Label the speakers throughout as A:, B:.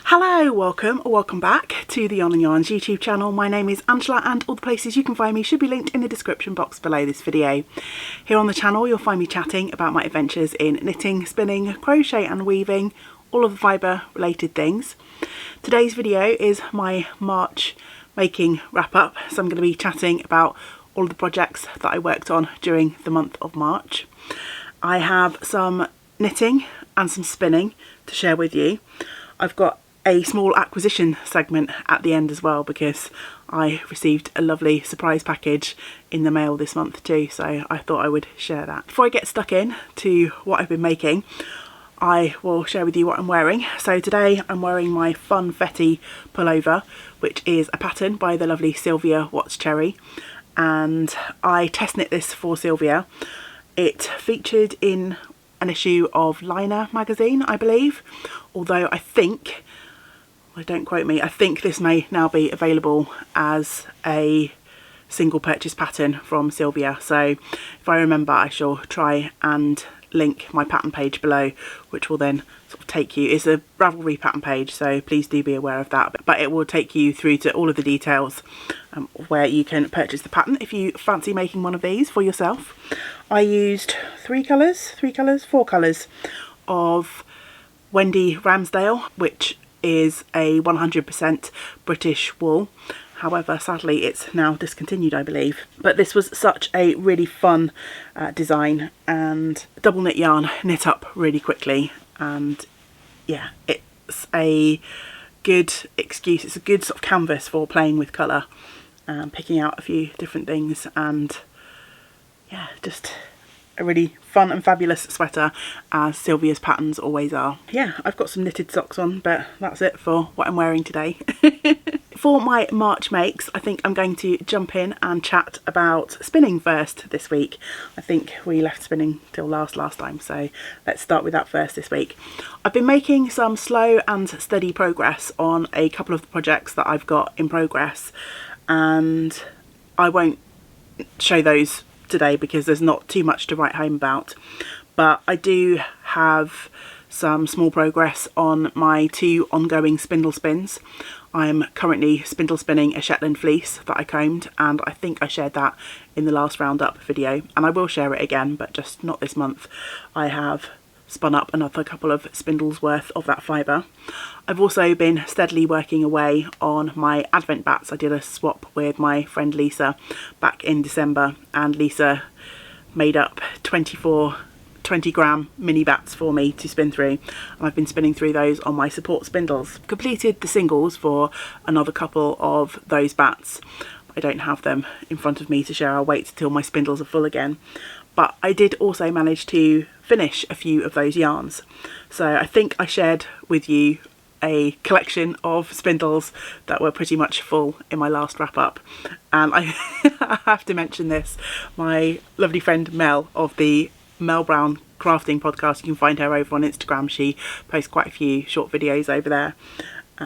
A: Hello, welcome back to the YarnNYarns YouTube channel. My name is Angela and all the places you can find me should be linked in the description box below this video. Here on the channel you'll find me chatting about my adventures in knitting, spinning, crochet and weaving, all of the fibre related things. Today's video is my March making wrap up, so I'm going to be chatting about all of the projects that I worked on during the month of March. I have some knitting and some spinning to share with you. I've got a small acquisition segment at the end as well because I received a lovely surprise package in the mail this month too, so I thought I would share that. Before I get stuck in to what I've been making, I will share with you what I'm wearing. So today I'm wearing my Funfetti pullover, which is a pattern by the lovely Sylvia Watts Cherry, and I test knit this for Sylvia. It featured in an issue of Liner magazine, I believe, although don't quote me, I think this may now be available as a single purchase pattern from Sylvia. So if I remember, I shall try and link my pattern page below, which will then sort of take you, it's a Ravelry pattern page, so please do be aware of that, but it will take you through to all of the details where you can purchase the pattern if you fancy making one of these for yourself. I used four colours of Wendy Ramsdale, which is a 100% British wool. However, sadly it's now discontinued, I believe. But this was such a really fun design, and double knit yarn knit up really quickly, and yeah, it's a good excuse, it's a good sort of canvas for playing with colour and picking out a few different things, and yeah, just a really fun and fabulous sweater, as Sylvia's patterns always are. Yeah, I've got some knitted socks on, but that's it for what I'm wearing today. For my March makes, I think I'm going to jump in and chat about spinning first this week. I think we left spinning till last time, so let's start with that first this week. I've been making some slow and steady progress on a couple of the projects that I've got in progress, and I won't show those today because there's not too much to write home about, but I do have some small progress on my two ongoing spindle spins. I'm currently spindle spinning a Shetland fleece that I combed, and I think I shared that in the last roundup video, and I will share it again, but just not this month. I have spun up another couple of spindles worth of that fibre. I've also been steadily working away on my advent bats. I did a swap with my friend Lisa back in December, and Lisa made up 20-gram mini bats for me to spin through, and I've been spinning through those on my support spindles. Completed the singles for another couple of those bats. I don't have them in front of me to share, I'll wait till my spindles are full again. But I did also manage to finish a few of those yarns. So I think I shared with you a collection of spindles that were pretty much full in my last wrap up. And I have to mention this, my lovely friend Mel of the Mel Brown crafting podcast, you can find her over on Instagram, she posts quite a few short videos over there.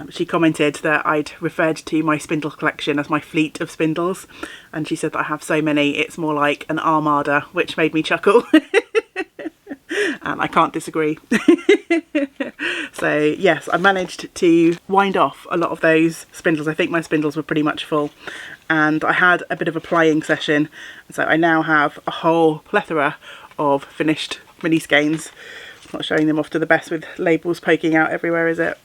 A: She commented that I'd referred to my spindle collection as my fleet of spindles, and she said that I have so many it's more like an armada, which made me chuckle. And I can't disagree. So yes, I managed to wind off a lot of those spindles. I think my spindles were pretty much full, and I had a bit of a plying session, so I now have a whole plethora of finished mini skeins. Not showing them off to the best with labels poking out everywhere, is it?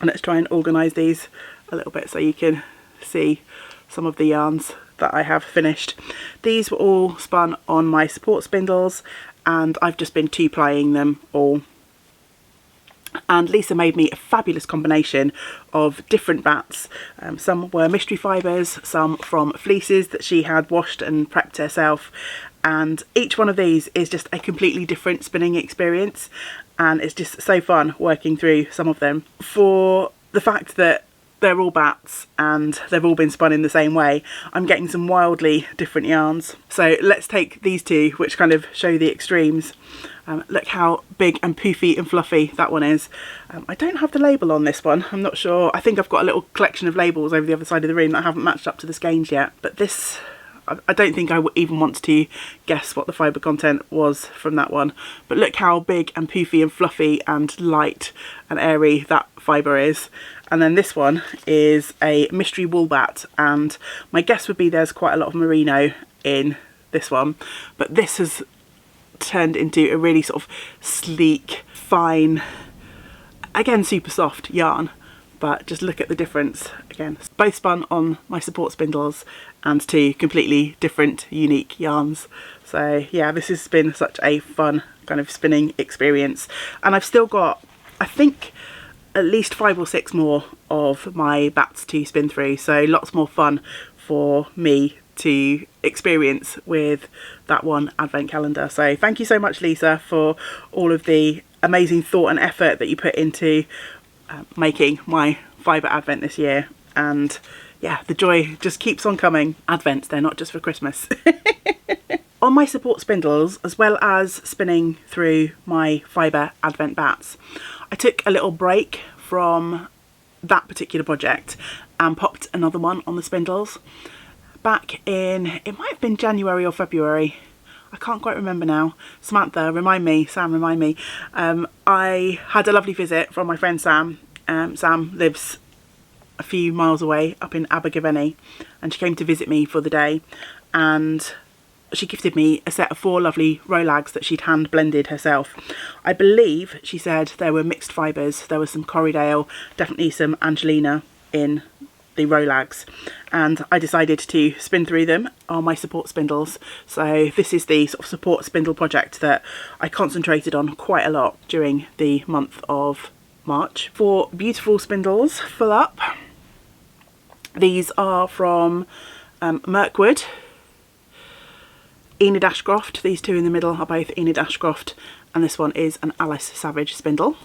A: And let's try and organise these a little bit so you can see some of the yarns that I have finished. These were all spun on my support spindles, and I've just been two-plying them all. And Lisa made me a fabulous combination of different bats. Some were mystery fibres, some from fleeces that she had washed and prepped herself, and each one of these is just a completely different spinning experience, and it's just so fun working through some of them. For the fact that they're all bats and they've all been spun in the same way, I'm getting some wildly different yarns. So let's take these two, which kind of show the extremes. Look how big and poofy and fluffy that one is. I don't have the label on this one, I'm not sure. I think I've got a little collection of labels over the other side of the room that I haven't matched up to the skeins yet, but this I don't think I would even want to guess what the fibre content was from that one. But look how big and poofy and fluffy and light and airy that fibre is. And then this one is a mystery wool bat, and my guess would be there's quite a lot of merino in this one, but this has turned into a really sort of sleek, fine, again super soft yarn. But just look at the difference. Again, both spun on my support spindles and two completely different, unique yarns. So yeah, this has been such a fun kind of spinning experience. And I've still got, I think, at least 5 or 6 more of my bats to spin through. So lots more fun for me to experience with that one advent calendar. So thank you so much, Lisa, for all of the amazing thought and effort that you put into making my fibre advent this year. And yeah, the joy just keeps on coming. Advents, they're not just for Christmas. On my support spindles, as well as spinning through my fibre advent bats, I took a little break from that particular project and popped another one on the spindles back in, it might have been January or February, I can't quite remember now. Samantha, remind me. Sam, remind me. I had a lovely visit from my friend Sam. Sam lives a few miles away up in Abergavenny, and she came to visit me for the day, and she gifted me a set of 4 lovely rolags that she'd hand blended herself. I believe she said there were mixed fibres. There was some Corriedale, definitely some Angelina in the rolags, and I decided to spin through them on my support spindles. So this is the sort of support spindle project that I concentrated on quite a lot during the month of March. 4 beautiful spindles full up. These are from Mirkwood, Enid Ashcroft. These 2 in the middle are both Enid Ashcroft, and this one is an Alice Savage spindle.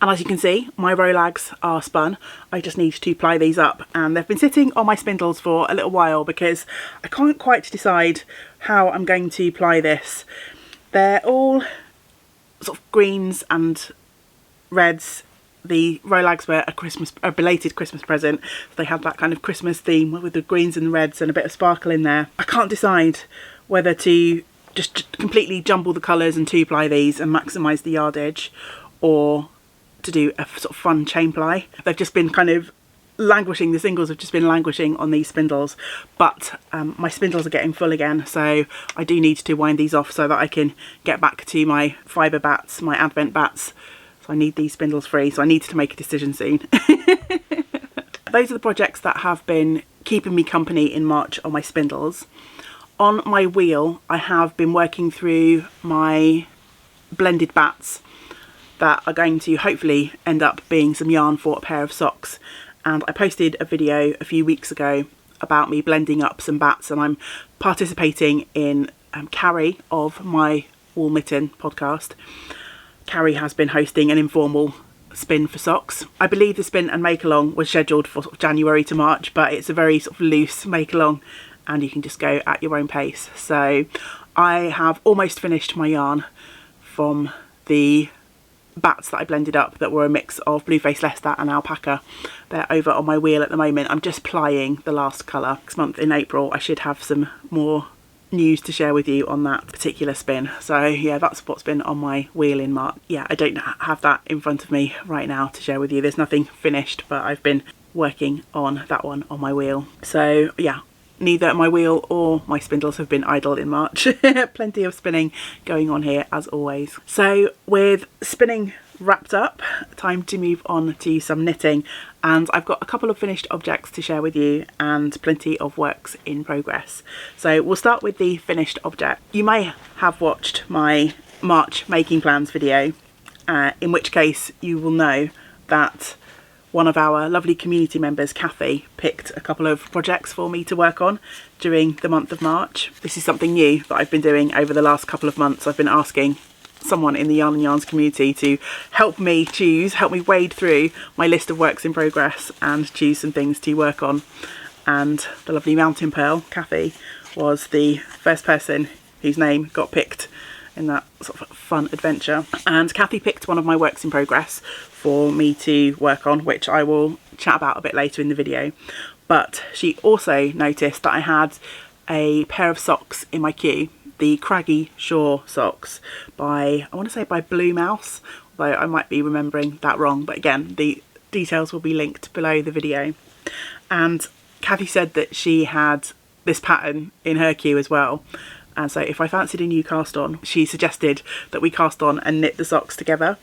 A: And as you can see, my rolags are spun. I just need to ply these up, and they've been sitting on my spindles for a little while because I can't quite decide how I'm going to ply this. They're all sort of greens and reds. The rolags were a belated Christmas present. So they had that kind of Christmas theme with the greens and reds and a bit of sparkle in there. I can't decide whether to just completely jumble the colours and 2-ply these and maximise the yardage, or to do a sort of fun chain ply. They've just been kind of languishing, the singles have just been languishing on these spindles, but my spindles are getting full again, so I do need to wind these off so that I can get back to my fibre bats, my advent bats. So I need these spindles free, so I need to make a decision soon. Those are the projects that have been keeping me company in March on my spindles. On my wheel, I have been working through my blended bats that are going to hopefully end up being some yarn for a pair of socks. And I posted a video a few weeks ago about me blending up some bats, and I'm participating in Carrie of my Wool Mitten podcast. Carrie has been hosting an informal spin for socks. I believe the spin and make along was scheduled for sort of January to March, but it's a very sort of loose make along, and you can just go at your own pace. So I have almost finished my yarn from the bats that I blended up that were a mix of Blueface Leicester and Alpaca. They're over on my wheel at the moment. I'm just plying the last colour. Next month in April I should have some more news to share with you on that particular spin. So yeah, that's what's been on my wheel in March. Yeah, I don't have that in front of me right now to share with you. There's nothing finished, but I've been working on that one on my wheel. So yeah, neither my wheel or my spindles have been idle in March. Plenty of spinning going on here as always. So with spinning wrapped up, time to move on to some knitting, and I've got a couple of finished objects to share with you and plenty of works in progress. So we'll start with the finished object. You may have watched my March making plans video, in which case you will know that one of our lovely community members, Kathy, picked a couple of projects for me to work on during the month of March. This is something new that I've been doing over the last couple of months. I've been asking someone in the Yarn and Yarns community to help me wade through my list of works in progress and choose some things to work on. And the lovely Mountain Pearl, Kathy, was the first person whose name got picked in that sort of fun adventure. And Kathy picked one of my works in progress for me to work on, which I will chat about a bit later in the video. But she also noticed that I had a pair of socks in my queue, the Craggy Shore socks by, I want to say by Blue Mouse, although I might be remembering that wrong, but again, the details will be linked below the video. And Kathy said that she had this pattern in her queue as well, and so if I fancied a new cast on, she suggested that we cast on and knit the socks together,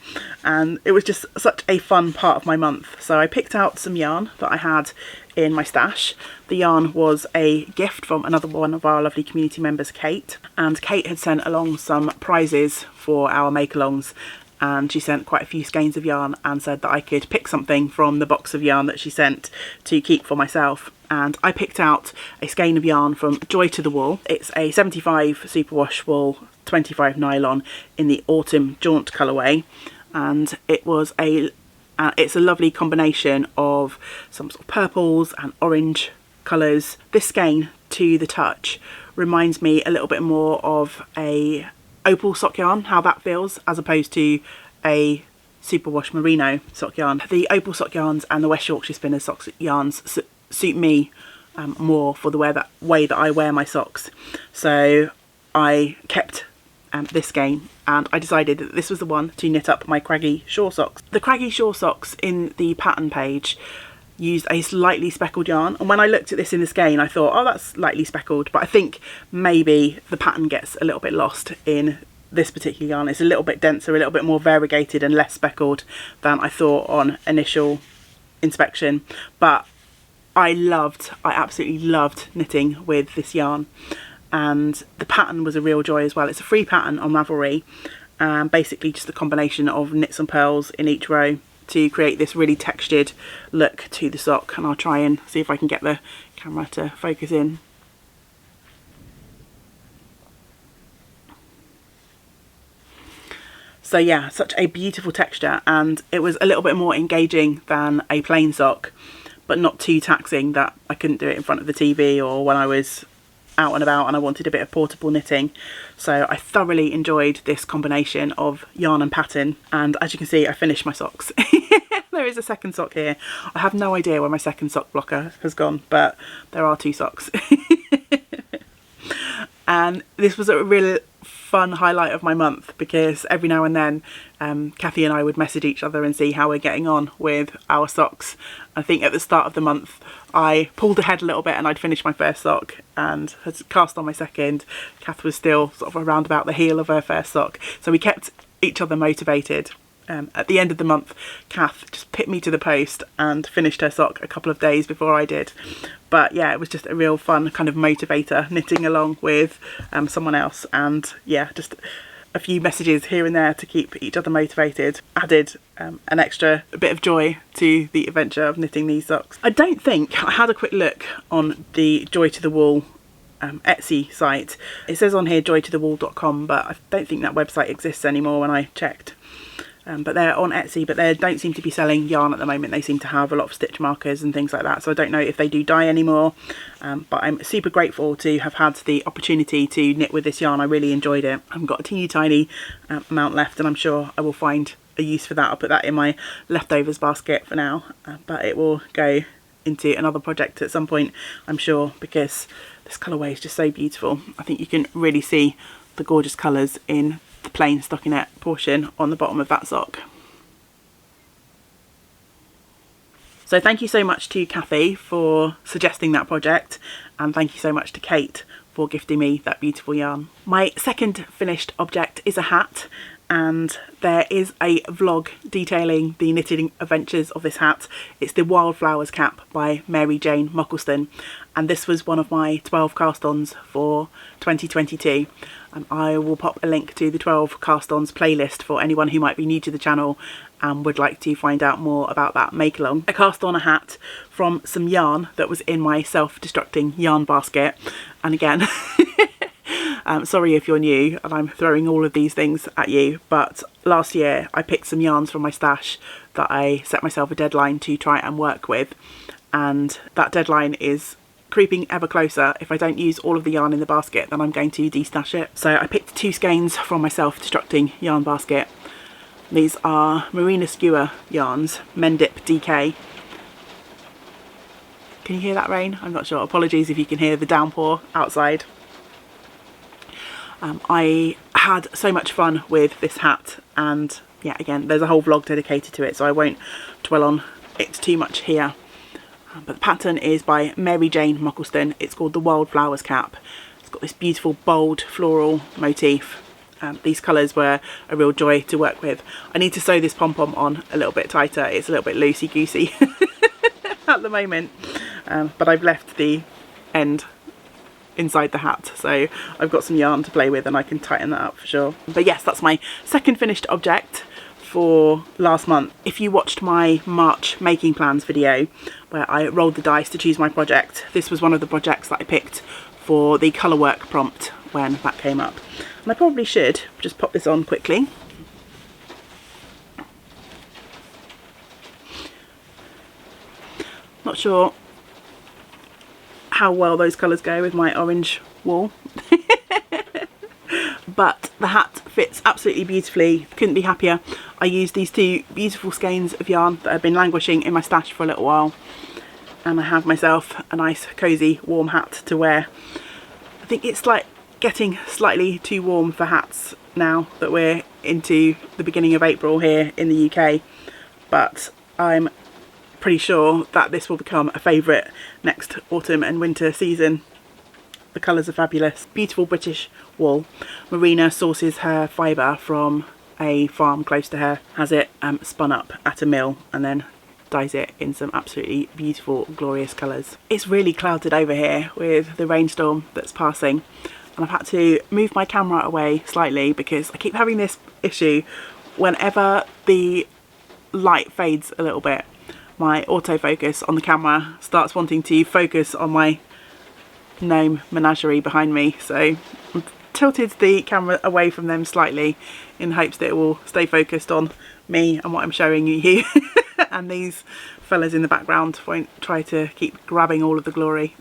A: and it was just such a fun part of my month. So I picked out some yarn that I had in my stash. The yarn was a gift from another one of our lovely community members, Kate, and Kate had sent along some prizes for our make-alongs, and she sent quite a few skeins of yarn and said that I could pick something from the box of yarn that she sent to keep for myself. And I picked out a skein of yarn from Joy to the Wool. It's a 75 superwash wool, 25 nylon in the Autumn Jaunt colourway, and it's a lovely combination of some sort of purples and orange colours. This skein, to the touch, reminds me a little bit more of a opal sock yarn, how that feels, as opposed to a superwash merino sock yarn. The opal sock yarns and the West Yorkshire Spinners sock yarns suit me more for the way that I wear my socks. So I kept this skein, and I decided that this was the one to knit up my Craggy Shore socks. The Craggy Shore socks in the pattern page used a slightly speckled yarn, and when I looked at this in the skein I thought, oh, that's lightly speckled, but I think maybe the pattern gets a little bit lost in this particular yarn. It's a little bit denser, a little bit more variegated and less speckled than I thought on initial inspection, but I absolutely loved knitting with this yarn, and the pattern was a real joy as well. It's a free pattern on Ravelry, basically just a combination of knits and purls in each row to create this really textured look to the sock, and I'll try and see if I can get the camera to focus in. So yeah, such a beautiful texture, and it was a little bit more engaging than a plain sock, but not too taxing that I couldn't do it in front of the TV or when I was out and about and I wanted a bit of portable knitting. So I thoroughly enjoyed this combination of yarn and pattern, and as you can see, I finished my socks. There is a second sock here. I have no idea where my second sock blocker has gone, but there are two socks. And this was a really fun highlight of my month, because every now and then Kathy and I would message each other and see how we're getting on with our socks. I think at the start of the month I pulled ahead a little bit and I'd finished my first sock and had cast on my second. Kath was still sort of around about the heel of her first sock, so we kept each other motivated. At the end of the month, Kath just pipped me to the post and finished her sock a couple of days before I did. But yeah, it was just a real fun kind of motivator, knitting along with someone else, and yeah, just a few messages here and there to keep each other motivated added an extra bit of joy to the adventure of knitting these socks. I don't think, I had a quick look on the Joy to the Wool Etsy site. It says on here joytothewool.com, but I don't think that website exists anymore when I checked. But they're on Etsy, but they don't seem to be selling yarn at the moment. They seem to have a lot of stitch markers and things like that, so I don't know if they do dye anymore. But I'm super grateful to have had the opportunity to knit with this yarn. I really enjoyed it. I've got a teeny tiny amount left, and I'm sure I will find a use for that. I'll put that in my leftovers basket for now, but it will go into another project at some point, I'm sure, because this colourway is just so beautiful. I think you can really see the gorgeous colours in the plain stockinette portion on the bottom of that sock. So thank you so much to Kathy for suggesting that project, and thank you so much to Kate for gifting me that beautiful yarn. My second finished object is a hat, and there is a vlog detailing the knitting adventures of this hat. It's the Wildflowers cap by Mary Jane Muckleston, and this was one of my 12 cast-ons for 2022. I will pop a link to the 12 cast-ons playlist for anyone who might be new to the channel and would like to find out more about that make-along. I cast on a hat from some yarn that was in my self-destructing yarn basket, and again sorry if you're new and I'm throwing all of these things at you, but last year I picked some yarns from my stash that I set myself a deadline to try and work with, and that deadline is creeping ever closer. If I don't use all of the yarn in the basket, then I'm going to destash it. So I picked two skeins from my self-destructing yarn basket. These are Marina Skua yarns, Mendip DK. Can you hear that rain? I'm not sure. Apologies if you can hear the downpour outside. I had so much fun with this hat, and yeah, again, there's a whole vlog dedicated to it, so I won't dwell on it too much here. But the pattern is by Mary Jane Muckleston. It's called the Wildflowers Cap. It's got this beautiful bold floral motif. These colours were a real joy to work with. I need to sew this pom-pom on a little bit tighter. It's a little bit loosey-goosey at the moment, but I've left the end inside the hat, so I've got some yarn to play with and I can tighten that up for sure. But yes, that's my second finished object for last month. If you watched my March making plans video where I rolled the dice to choose my project, this was one of the projects that I picked for the colour work prompt when that came up. And I probably should just pop this on quickly. Not sure how well those colours go with my orange wool. But the hat fits absolutely beautifully. Couldn't be happier. I used these two beautiful skeins of yarn that have been languishing in my stash for a little while, and I have myself a nice cosy warm hat to wear. I think it's like getting slightly too warm for hats now that we're into the beginning of April here in the UK, but I'm pretty sure that this will become a favourite next autumn and winter season. The colours are fabulous. Beautiful British wool. Marina sources her fibre from a farm close to her, has it spun up at a mill and then dyes it in some absolutely beautiful, glorious colours. It's really clouded over here with the rainstorm that's passing, and I've had to move my camera away slightly because I keep having this issue whenever the light fades a little bit. My autofocus on the camera starts wanting to focus on my gnome menagerie behind me, so I've tilted the camera away from them slightly in hopes that it will stay focused on me and what I'm showing you and these fellas in the background won't try to keep grabbing all of the glory.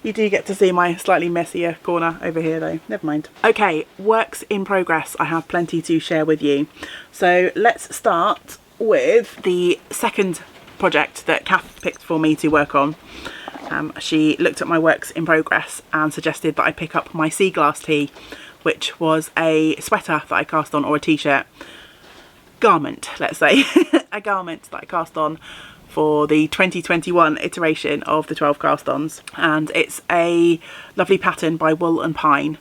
A: You do get to see my slightly messier corner over here though, never mind. Okay, works in progress. I have plenty to share with you. So let's start with the second project that Kath picked for me to work on. She looked at my works in progress and suggested that I pick up my sea glass tee, which was a sweater that I cast on, or a t-shirt garment, let's say. A garment that I cast on for the 2021 iteration of the 12 cast-ons, and it's a lovely pattern by Wool and Pine,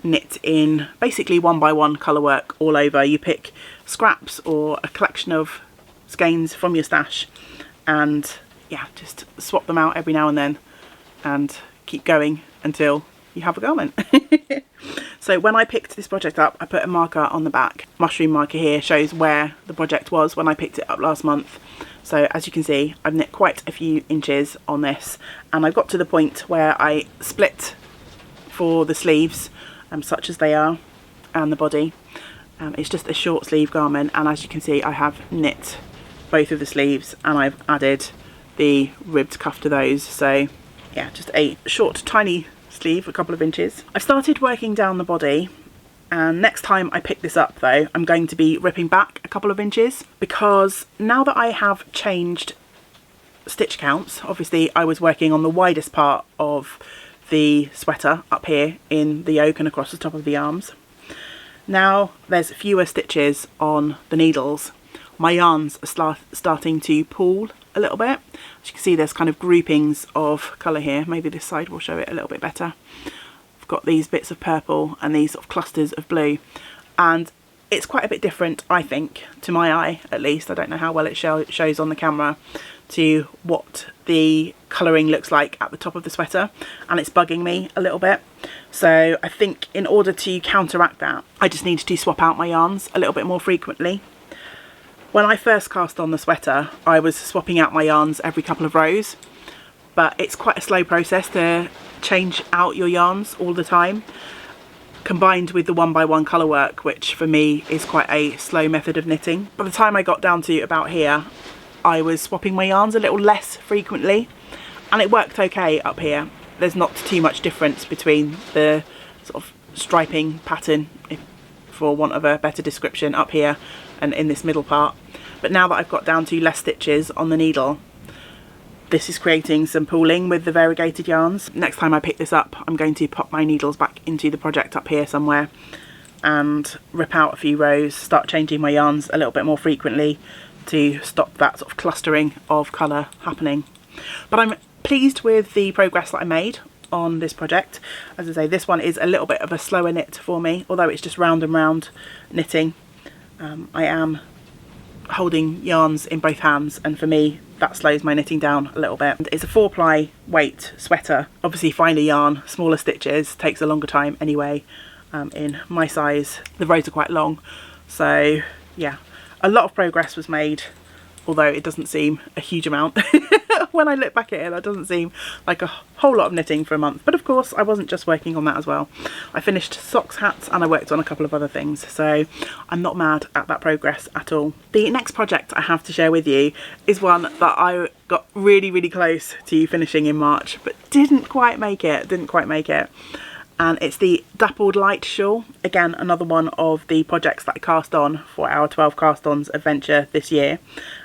A: knit in basically 1x1 colour work all over. You pick scraps or a collection of skeins from your stash and yeah, just swap them out every now and then and keep going until you have a garment. So when I picked this project up, I put a marker on the back. Mushroom marker here shows where the project was when I picked it up last month. So as you can see, I've knit quite a few inches on this, and I've got to the point where I split for the sleeves, such as they are, and the body. It's just a short sleeve garment, and as you can see, I have knit both of the sleeves and I've added the ribbed cuff to those. So yeah, just a short tiny sleeve, a couple of inches. I've started working down the body, and next time I pick this up though, I'm going to be ripping back a couple of inches, because now that I have changed stitch counts, obviously I was working on the widest part of the sweater up here in the yoke and across the top of the arms. Now there's fewer stitches on the needles. My yarns are starting to pool a little bit. As you can see, there's kind of groupings of colour here. Maybe this side will show it a little bit better. I've got these bits of purple and these sort of clusters of blue, and it's quite a bit different, I think, to my eye at least. I don't know how well it shows on the camera, to what the colouring looks like at the top of the sweater, and it's bugging me a little bit. So I think in order to counteract that, I just need to swap out my yarns a little bit more frequently. When I first cast on the sweater, I was swapping out my yarns every couple of rows, but it's quite a slow process to change out your yarns all the time, combined with the 1x1 colour work, which for me is quite a slow method of knitting. By the time I got down to about here, I was swapping my yarns a little less frequently, and it worked okay up here. There's not too much difference between the sort of striping pattern, for want of a better description, up here and in this middle part. But now that I've got down to less stitches on the needle, This is creating some pooling with the variegated yarns. Next time I pick this up, I'm going to pop my needles back into the project up here somewhere and rip out a few rows, start changing my yarns a little bit more frequently to stop that sort of clustering of colour happening. But I'm pleased with the progress that I made on this project. As I say, this one is a little bit of a slower knit for me, although it's just round and round knitting. I am holding yarns in both hands, and for me that slows my knitting down a little bit. It's a 4-ply weight sweater. Obviously finer yarn, smaller stitches, takes a longer time anyway. In my size the rows are quite long, so yeah, a lot of progress was made, although it doesn't seem a huge amount. When I look back at it, that doesn't seem like a whole lot of knitting for a month, but of course I wasn't just working on that as well. I finished socks, hats, and I worked on a couple of other things, so I'm not mad at that progress at all. The next project I have to share with you is one that I got really close to finishing in March, but didn't quite make it. And it's the dappled light shawl. Again, another one of the projects that I cast on for our 12 cast-ons adventure this year,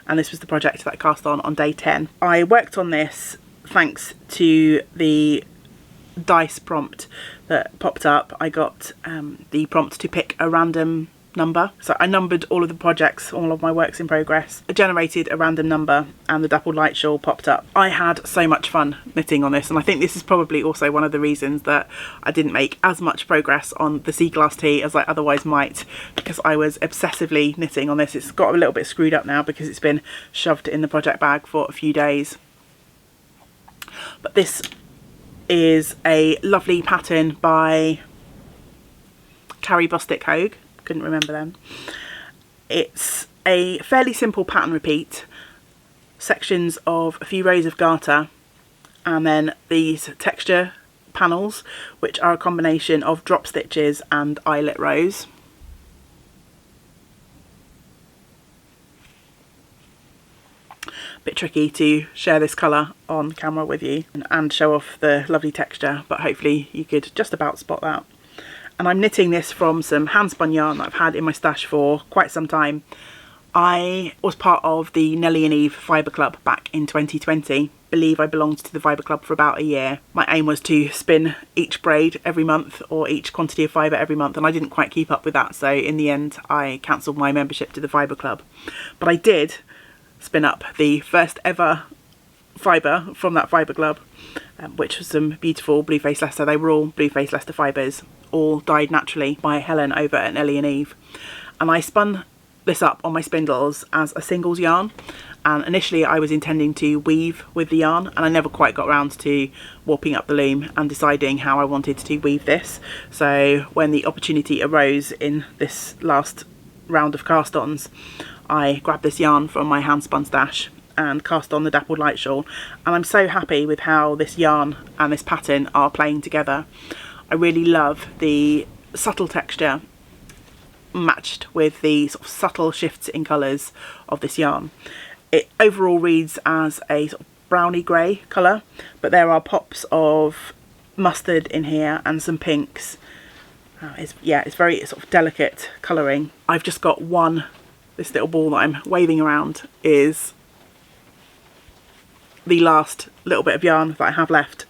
A: and this was the project that I cast on day 10. I worked on this thanks to the dice prompt that popped up. I got the prompt to pick a random number, so I numbered all of the projects, all of my works in progress. I generated a random number and the dappled light shawl popped up. I had so much fun knitting on this, and I think this is probably also one of the reasons that I didn't make as much progress on the sea glass tee as I otherwise might, because I was obsessively knitting on this. It's got a little bit screwed up now because it's been shoved in the project bag for a few days. But this is a lovely pattern by Carrie Bostic Hogue. Couldn't remember them. It's a fairly simple pattern repeat, sections of a few rows of garter, and then these texture panels, which are a combination of drop stitches and eyelet rows. Bit tricky to share this colour on camera with you and show off the lovely texture, but hopefully you could just about spot that. And I'm knitting this from some hand-spun yarn that I've had in my stash for quite some time. I was part of the Nellie and Eve Fibre Club back in 2020. I believe I belonged to the Fibre Club for about a year. My aim was to spin each braid every month, or each quantity of fibre every month, and I didn't quite keep up with that, so in the end I cancelled my membership to the Fibre Club. But I did spin up the first ever fibre from that Fibre Club, which was some beautiful Blue Face Leicester. They were all Blue Face Leicester fibres, all dyed naturally by Helen over at Nellie and Eve. And I spun this up on my spindles as a singles yarn, and initially I was intending to weave with the yarn, and I never quite got around to warping up the loom and deciding how I wanted to weave this. So when the opportunity arose in this last round of cast-ons, I grabbed this yarn from my hand spun stash and cast on the dappled light shawl, and I'm so happy with how this yarn and this pattern are playing together. I really love the subtle texture matched with the sort of subtle shifts in colours of this yarn. It overall reads as a sort of browny grey colour, but there are pops of mustard in here and some pinks. It's very sort of delicate colouring. I've just got this little ball that I'm waving around is the last little bit of yarn that I have left.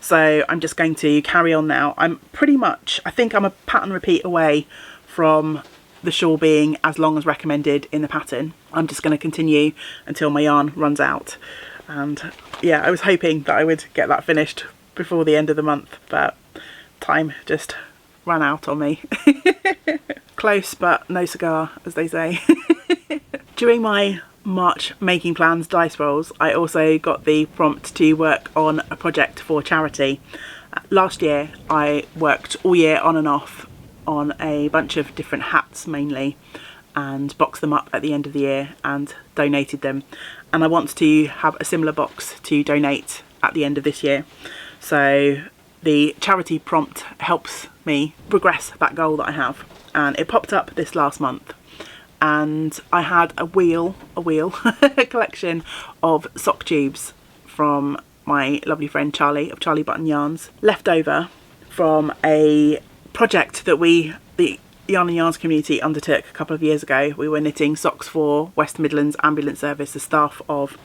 A: So I'm just going to carry on now. I think I'm a pattern repeat away from the shawl being as long as recommended in the pattern. I'm just going to continue until my yarn runs out. And yeah, I was hoping that I would get that finished before the end of the month, but time just ran out on me. Close but no cigar, as they say. During my March making plans dice rolls, I also got the prompt to work on a project for charity. Last year I worked all year on and off on a bunch of different hats mainly, and boxed them up at the end of the year and donated them, and I want to have a similar box to donate at the end of this year. So the charity prompt helps me progress that goal that I have, and it popped up this last month. And I had a collection of sock tubes from my lovely friend Charlie of YarnNYarns, left over from a project that the Yarn and Yarns community undertook a couple of years ago. We were knitting socks for West Midlands Ambulance Service, the staff of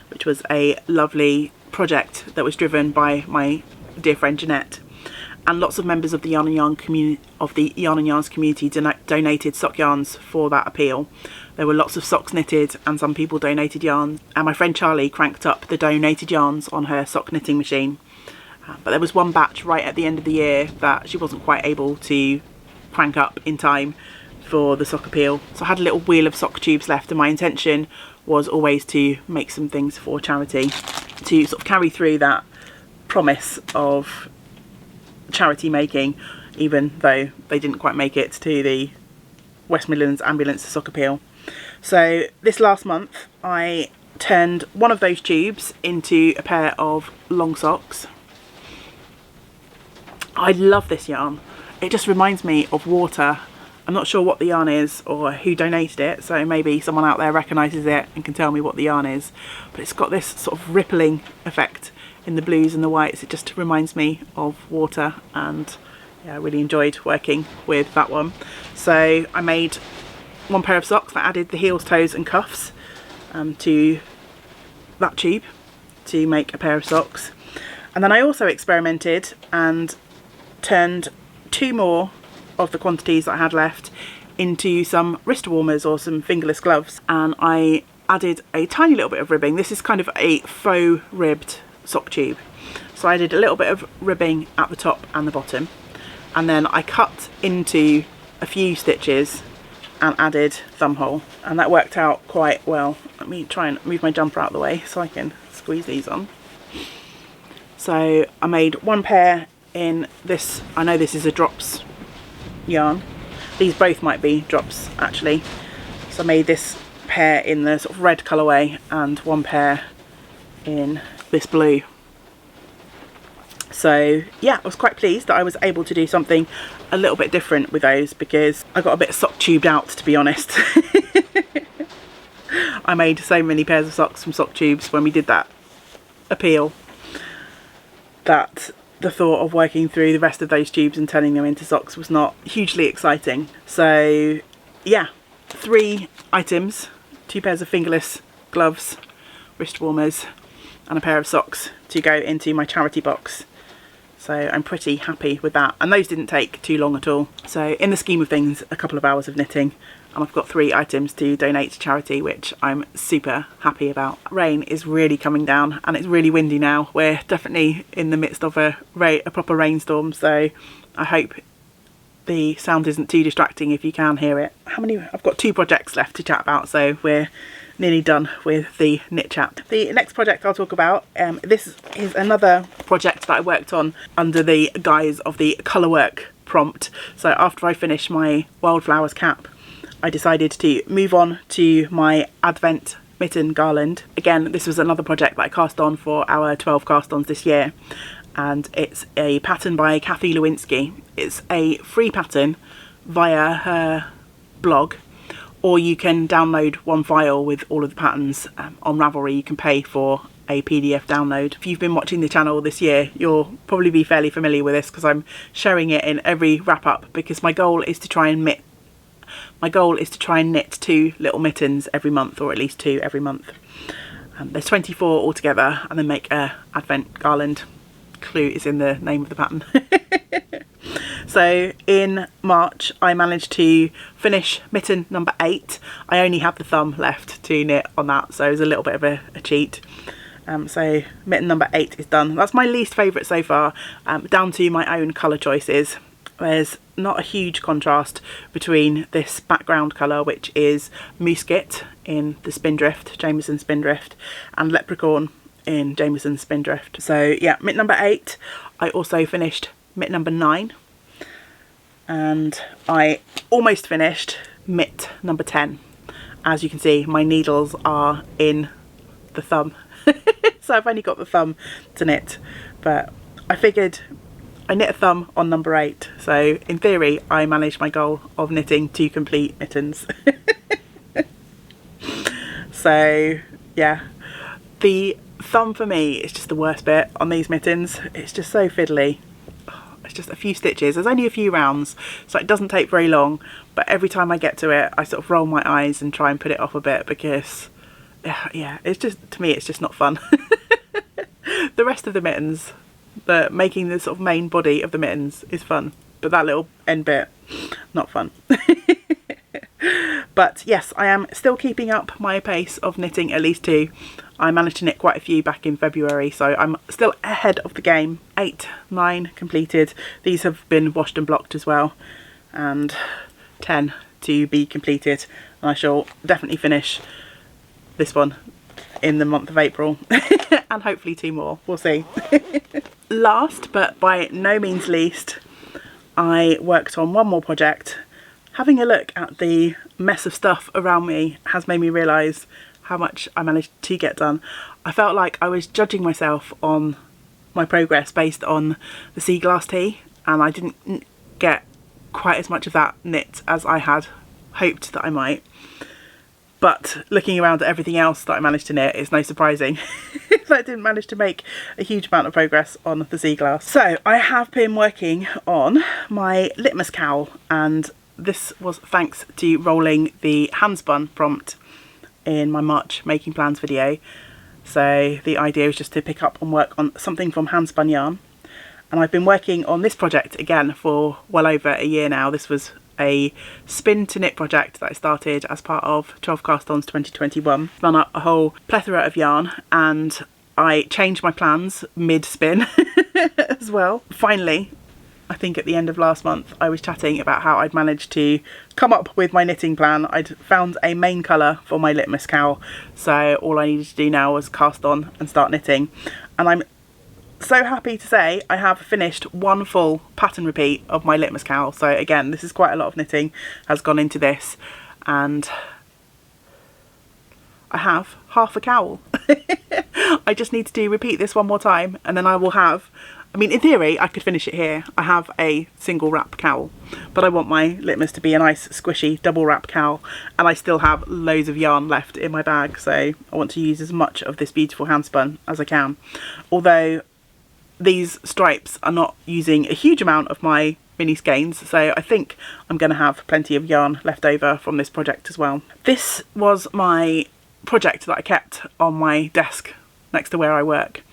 A: which was a lovely project that was driven by my dear friend Jeanette, and lots of members of the Yarn and Yarns community donated sock yarns for that appeal. There were lots of socks knitted and some people donated yarn, and my friend Charlie cranked up the donated yarns on her sock knitting machine. But there was one batch right at the end of the year that she wasn't quite able to crank up in time for the sock appeal. So I had a little wheel of sock tubes left, and my intention was always to make some things for charity, to sort of carry through that promise of charity making, even though they didn't quite make it to the West Midlands Ambulance sock appeal. So this last month I turned one of those tubes into a pair of long socks. I love this yarn. It just reminds me of water. I'm not sure what the yarn is or who donated it, so maybe someone out there recognises it and can tell me what the yarn is, but it's got this sort of rippling effect in the blues and the whites. It just reminds me of water, and yeah, I really enjoyed working with that one. So I made one pair of socks that added the heels, toes and cuffs to that tube to make a pair of socks. And then I also experimented and turned two more of the quantities that I had left into some wrist warmers or some fingerless gloves, and I added a tiny little bit of ribbing. This is kind of a faux ribbed sock tube, so I did a little bit of ribbing at the top and the bottom, and then I cut into a few stitches and added thumb hole, and that worked out quite well. Let me try and move my jumper out of the way so I can squeeze these on. So I made one pair in this, I know this is a drops yarn, these both might be drops actually, so I made this pair in the sort of red colourway and one pair in this blue. So yeah, I was quite pleased that I was able to do something a little bit different with those, because I got a bit sock tubed out, to be honest. I made so many pairs of socks from sock tubes when we did that appeal that the thought of working through the rest of those tubes and turning them into socks was not hugely exciting. So yeah, 3 items, 2 pairs of fingerless gloves, wrist warmers and a pair of socks to go into my charity box. So I'm pretty happy with that, and those didn't take too long at all. So in the scheme of things, a couple of hours of knitting, and I've got 3 items to donate to charity, which I'm super happy about. Rain is really coming down and it's really windy now. We're definitely in the midst of a proper rainstorm, so I hope the sound isn't too distracting if you can hear it. I've got 2 projects left to chat about, so we're nearly done with the knit chat. The next project I'll talk about, this is another project that I worked on under the guise of the colour work prompt. So after I finished my wildflowers cap, I decided to move on to my Advent mitten garland. Again, this was another project that I cast on for our 12 cast-ons this year, and it's a pattern by Kathy Lewinsky. It's a free pattern via her blog, or you can download one file with all of the patterns on Ravelry. You can pay for a PDF download. If you've been watching the channel this year, you'll probably be fairly familiar with this because I'm showing it in every wrap up, because my goal is to try and knit 2 little mittens every month, or at least 2 every month. There's 24 altogether, and then make a Advent garland. Clue is in the name of the pattern. So in March I managed to finish mitten number 8. I only had the thumb left to knit on that, so it was a little bit of a cheat. So mitten number 8 is done. That's my least favourite so far, down to my own colour choices. There's not a huge contrast between this background colour, which is Mousquet in the Spindrift, Jameson Spindrift, and Leprechaun in Jameson Spindrift. So yeah, mitt number 8. I also finished mitt number 9, and I almost finished mitt number 10. As you can see, my needles are in the thumb. So I've only got the thumb to knit, but I figured I knit a thumb on number 8, so in theory I managed my goal of knitting 2 complete mittens. So yeah, the thumb for me is just the worst bit on these mittens. It's just so fiddly. It's just a few stitches. There's only a few rounds, so it doesn't take very long, but every time I get to it I sort of roll my eyes and try and put it off a bit, because yeah, it's just, to me, it's just not fun. The rest of the mittens, making the sort of main body of the mittens is fun, but that little end bit, not fun. But yes, I am still keeping up my pace of knitting at least 2. I managed to knit quite a few back in February, so I'm still ahead of the game. 8, 9 completed. These have been washed and blocked as well, and 10 to be completed. And I shall definitely finish this one in the month of April and hopefully 2 more, we'll see. Last but by no means least, I worked on one more project. Having a look at the mess of stuff around me has made me realise how much I managed to get done. I felt like I was judging myself on my progress based on the sea glass tee, and I didn't get quite as much of that knit as I had hoped that I might. But looking around at everything else that I managed to knit, it's no surprising that I didn't manage to make a huge amount of progress on the sea glass. So I have been working on my litmus cowl, and this was thanks to rolling the handspun prompt in my March making plans video. So the idea was just to pick up and work on something from handspun yarn, and I've been working on this project again for well over a year now. This was a spin to knit project that I started as part of 12 Cast-Ons 2021. Spun up a whole plethora of yarn, and I changed my plans mid-spin as well. Finally, I think at the end of last month, I was chatting about how I'd managed to come up with my knitting plan. I'd found a main colour for my litmus cowl, so all I needed to do now was cast on and start knitting. And I'm so happy to say I have finished one full pattern repeat of my litmus cowl. So again, this is quite a lot of knitting has gone into this, and I have half a cowl. I just need to repeat this one more time, and then I will have, I mean, in theory I could finish it here. I have a single wrap cowl, but I want my litmus to be a nice squishy double wrap cowl, and I still have loads of yarn left in my bag, so I want to use as much of this beautiful handspun as I can. Although these stripes are not using a huge amount of my mini skeins, so I think I'm going to have plenty of yarn left over from this project as well. This was my project that I kept on my desk next to where I work,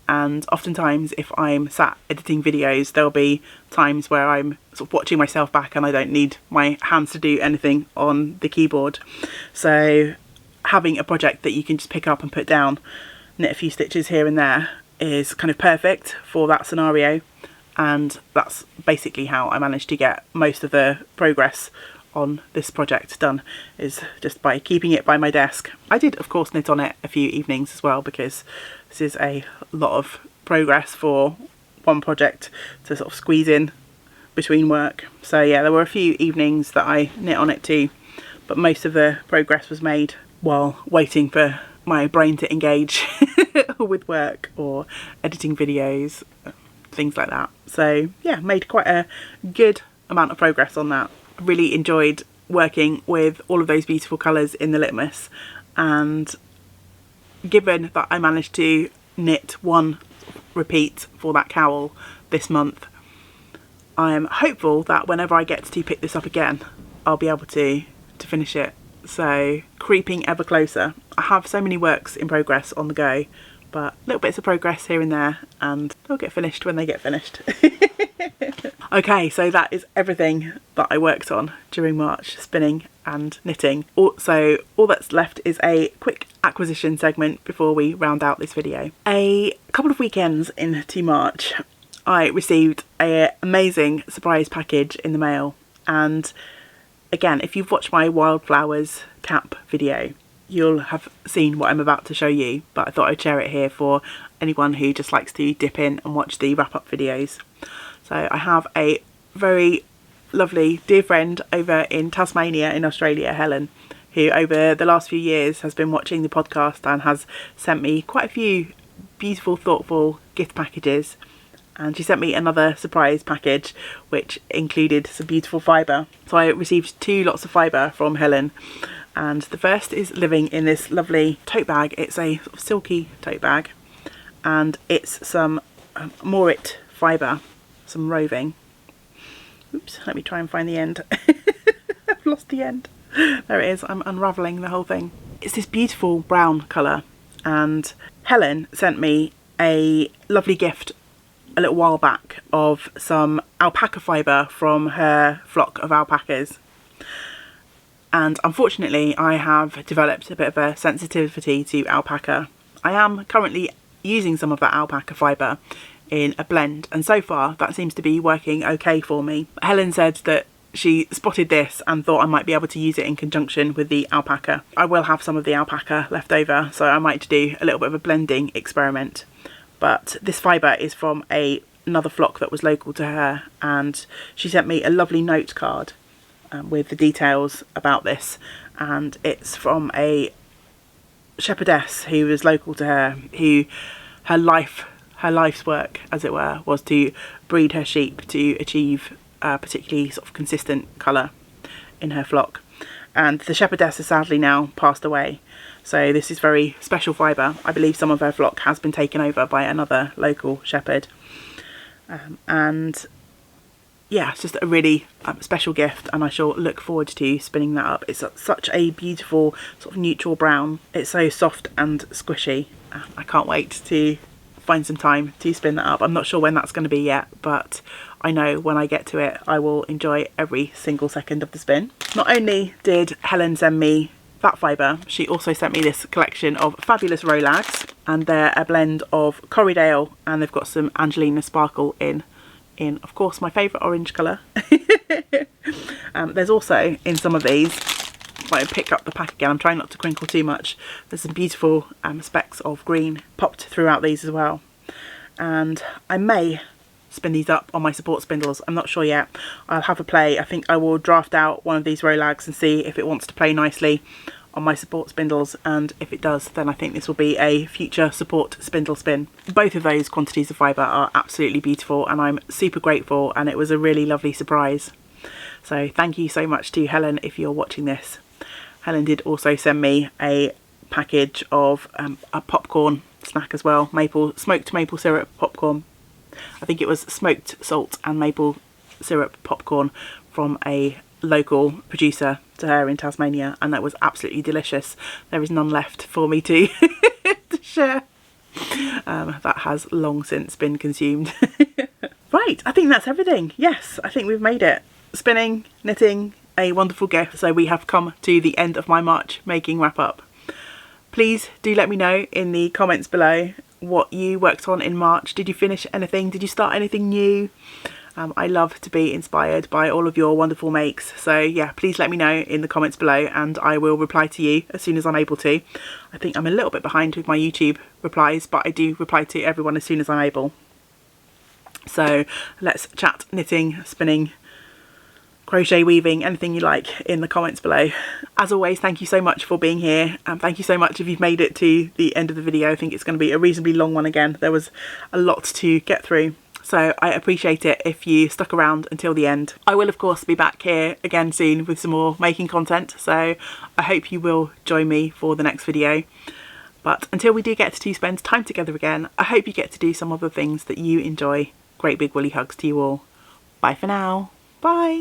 A: and oftentimes if I'm sat editing videos, there'll be times where I'm sort of watching myself back and I don't need my hands to do anything on the keyboard. So having a project that you can just pick up and put down, knit a few stitches here and there, is kind of perfect for that scenario. And that's basically how I managed to get most of the progress on this project done, is just by keeping it by my desk. I did of course knit on it a few evenings as well, because this is a lot of progress for one project to sort of squeeze in between work. So yeah, there were a few evenings that I knit on it too, but most of the progress was made while waiting for my brain to engage with work or editing videos, things like that. So yeah, made quite a good amount of progress on that. Really enjoyed working with all of those beautiful colours in the litmus, and given that I managed to knit one repeat for that cowl this month, I'm hopeful that whenever I get to pick this up again, I'll be able to finish it. So creeping ever closer. I have so many works in progress on the go, but little bits of progress here and there, and they'll get finished when they get finished. Okay, so that is everything that I worked on during March, spinning and knitting. So all that's left is a quick acquisition segment before we round out this video. A couple of weekends into March, I received an amazing surprise package in the mail, and again, if you've watched my wildflowers cap video, you'll have seen what I'm about to show you, but I thought I'd share it here for anyone who just likes to dip in and watch the wrap-up videos. So I have a very lovely dear friend over in Tasmania in Australia, Helen, who over the last few years has been watching the podcast and has sent me quite a few beautiful, thoughtful gift packages. And she sent me another surprise package which included some beautiful fibre. So I received 2 lots of fibre from Helen, and the first is living in this lovely tote bag. It's a sort of silky tote bag, and it's some Morit fibre. some roving. Oops, let me try and find the end. I've lost the end. There it is. I'm unravelling the whole thing. It's this beautiful brown colour, and Helen sent me a lovely gift a little while back of some alpaca fibre from her flock of alpacas. And unfortunately I have developed a bit of a sensitivity to alpaca. I am currently using some of that alpaca fibre in a blend, and so far that seems to be working okay for me. Helen said that she spotted this and thought I might be able to use it in conjunction with the alpaca. I will have some of the alpaca left over, so I might do a little bit of a blending experiment. But this fibre is from another flock that was local to her, and she sent me a lovely note card with the details about this, and it's from a shepherdess who was local to her, who her life's work, as it were, was to breed her sheep to achieve a particularly sort of consistent colour in her flock. And the shepherdess has sadly now passed away, so this is very special fibre. I believe some of her flock has been taken over by another local shepherd, and yeah, it's just a really special gift, and I shall look forward to spinning that up. It's such a beautiful sort of neutral brown. It's so soft and squishy. I can't wait to find some time to spin that up. I'm not sure when that's going to be yet, but I know when I get to it I will enjoy every single second of the spin. Not only did Helen send me that fibre, she also sent me this collection of fabulous Rolags, and they're a blend of Corriedale, and they've got some Angelina Sparkle in of course my favourite orange colour. There's also in some of these, if I pick up the pack again, I'm trying not to crinkle too much, there's some beautiful specks of green popped throughout these as well, and I may spin these up on my support spindles. I'm not sure yet. I'll have a play. I think I will draft out one of these Rolags and see if it wants to play nicely on my support spindles, and if it does, then I think this will be a future support spindle spin. Both of those quantities of fibre are absolutely beautiful, and I'm super grateful, and it was a really lovely surprise. So thank you so much to Helen if you're watching this. Helen did also send me a package of a popcorn snack as well, smoked maple syrup popcorn. I think it was smoked salt and maple syrup popcorn from a local producer to her in Tasmania, and that was absolutely delicious. There is none left for me to share. That has long since been consumed. Right, I think that's everything. Yes, I think we've made it. Spinning, knitting, a wonderful gift. So we have come to the end of my March making wrap up. Please do let me know in the comments below what you worked on in March. Did you finish anything? Did you start anything new? I love to be inspired by all of your wonderful makes, so yeah, please let me know in the comments below and I will reply to you as soon as I'm able to. I think I'm a little bit behind with my YouTube replies, but I do reply to everyone as soon as I'm able. So let's chat knitting, spinning, crochet, weaving, anything you like in the comments below. As always, thank you so much for being here, and thank you so much if you've made it to the end of the video. I think it's going to be a reasonably long one again. There was a lot to get through, so I appreciate it if you stuck around until the end. I will of course be back here again soon with some more making content, so I hope you will join me for the next video. But until we do get to spend time together again, I hope you get to do some of the things that you enjoy. Great big woolly hugs to you all. Bye for now. Bye.